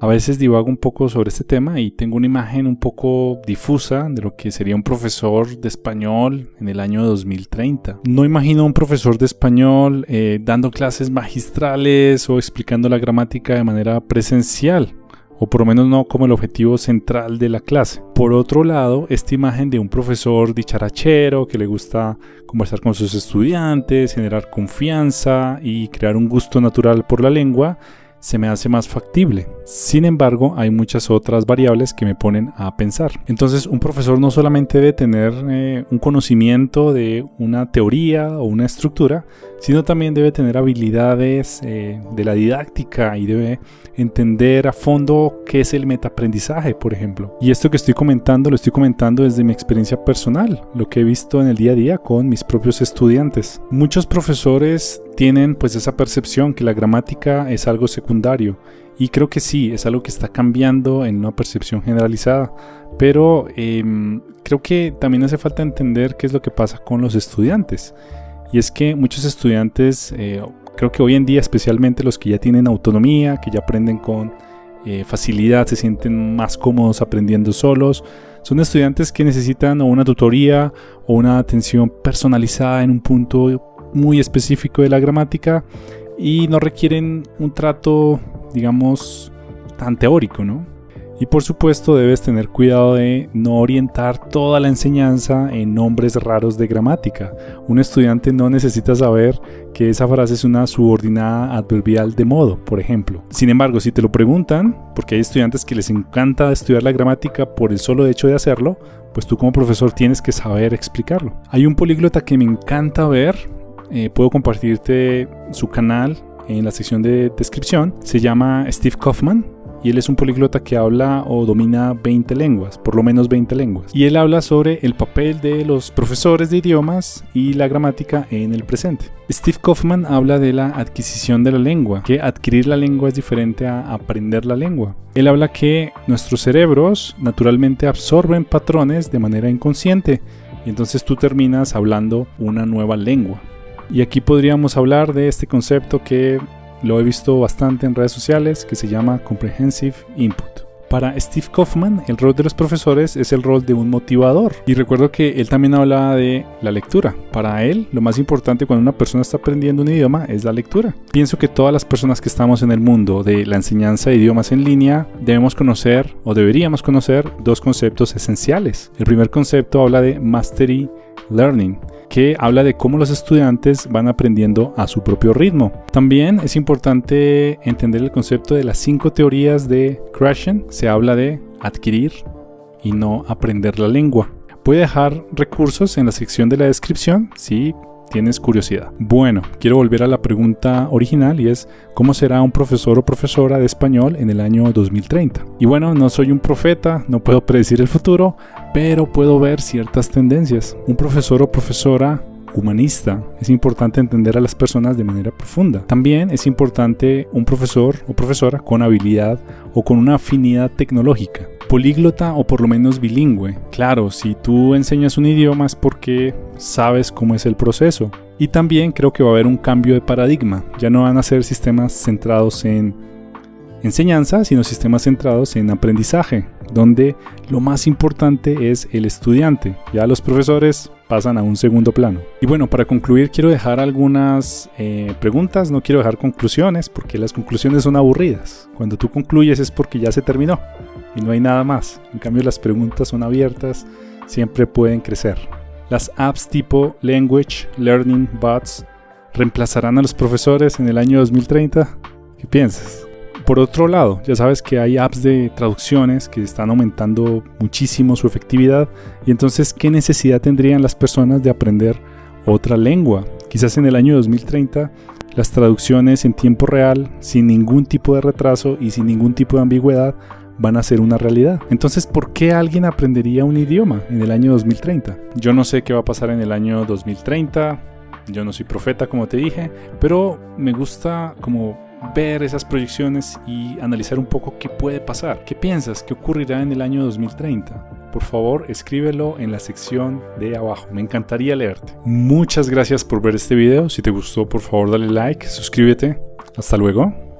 A veces divago un poco sobre este tema y tengo una imagen un poco difusa de lo que sería un profesor de español en el año 2030. No imagino a un profesor de español dando clases magistrales o explicando la gramática de manera presencial, o por lo menos no como el objetivo central de la clase. Por otro lado, esta imagen de un profesor dicharachero que le gusta conversar con sus estudiantes, generar confianza y crear un gusto natural por la lengua, se me hace más factible. Sin embargo, hay muchas otras variables que me ponen a pensar. Entonces, un profesor no solamente debe tener un conocimiento de una teoría o una estructura, sino también debe tener habilidades de la didáctica y debe entender a fondo qué es el metaaprendizaje, por ejemplo. Y esto que estoy comentando, lo estoy comentando desde mi experiencia personal, lo que he visto en el día a día con mis propios estudiantes. Muchos profesores tienen pues esa percepción que la gramática es algo secundario, y creo que sí, es algo que está cambiando en una percepción generalizada, pero creo que también hace falta entender qué es lo que pasa con los estudiantes. Y es que muchos estudiantes, creo que hoy en día, especialmente los que ya tienen autonomía, que ya aprenden con facilidad, se sienten más cómodos aprendiendo solos, son estudiantes que necesitan o una tutoría o una atención personalizada en un punto muy específico de la gramática y no requieren un trato, digamos, tan teórico, ¿no? Y por supuesto debes tener cuidado de no orientar toda la enseñanza en nombres raros de gramática. Un estudiante no necesita saber que esa frase es una subordinada adverbial de modo, por ejemplo. Sin embargo, si te lo preguntan, porque hay estudiantes que les encanta estudiar la gramática por el solo hecho de hacerlo, pues tú como profesor tienes que saber explicarlo. Hay un políglota que me encanta ver, puedo compartirte su canal en la sección de descripción, se llama Steve Kaufmann. Y él es un políglota que habla o domina 20 lenguas, por lo menos 20 lenguas. Y él habla sobre el papel de los profesores de idiomas y la gramática en el presente. Steve Kaufmann habla de la adquisición de la lengua, que adquirir la lengua es diferente a aprender la lengua. Él habla que nuestros cerebros naturalmente absorben patrones de manera inconsciente, y entonces tú terminas hablando una nueva lengua. Y aquí podríamos hablar de este concepto que lo he visto bastante en redes sociales, que se llama Comprehensive Input. Para Steve Kaufmann, el rol de los profesores es el rol de un motivador. Y recuerdo que él también hablaba de la lectura. Para él, lo más importante cuando una persona está aprendiendo un idioma es la lectura. Pienso que todas las personas que estamos en el mundo de la enseñanza de idiomas en línea debemos conocer o deberíamos conocer dos conceptos esenciales. El primer concepto habla de Mastery Learning, que habla de cómo los estudiantes van aprendiendo a su propio ritmo. También es importante entender el concepto de las 5 teorías de Krashen. Se habla de adquirir y no aprender la lengua. Voy a dejar recursos en la sección de la descripción si tienes curiosidad. Bueno, quiero volver a la pregunta original y es ¿cómo será un profesor o profesora de español en el año 2030? Y bueno, no soy un profeta, no puedo predecir el futuro, pero puedo ver ciertas tendencias. Un profesor o profesora humanista, es importante entender a las personas de manera profunda. También es importante un profesor o profesora con habilidad o con una afinidad tecnológica. Políglota o por lo menos bilingüe. Claro, si tú enseñas un idioma es porque sabes cómo es el proceso. Y también creo que va a haber un cambio de paradigma. Ya no van a ser sistemas centrados en enseñanza, sino sistemas centrados en aprendizaje, donde lo más importante es el estudiante. Ya los profesores pasan a un segundo plano. Y bueno, para concluir quiero dejar algunas preguntas, no quiero dejar conclusiones porque las conclusiones son aburridas. Cuando tú concluyes es porque ya se terminó y no hay nada más. En cambio las preguntas son abiertas, siempre pueden crecer. Las apps tipo Language Learning Bots ¿reemplazarán a los profesores en el año 2030? ¿Qué piensas? Por otro lado, ya sabes que hay apps de traducciones que están aumentando muchísimo su efectividad y entonces, ¿qué necesidad tendrían las personas de aprender otra lengua? Quizás en el año 2030 las traducciones en tiempo real, sin ningún tipo de retraso y sin ningún tipo de ambigüedad, van a ser una realidad. Entonces, ¿por qué alguien aprendería un idioma en el año 2030? Yo no sé qué va a pasar en el año 2030, yo no soy profeta como te dije, pero me gusta como ver esas proyecciones y analizar un poco qué puede pasar. ¿Qué piensas? ¿Qué ocurrirá en el año 2030? Por favor, escríbelo en la sección de abajo. Me encantaría leerte. Muchas gracias por ver este video. Si te gustó, por favor, dale like, suscríbete. Hasta luego.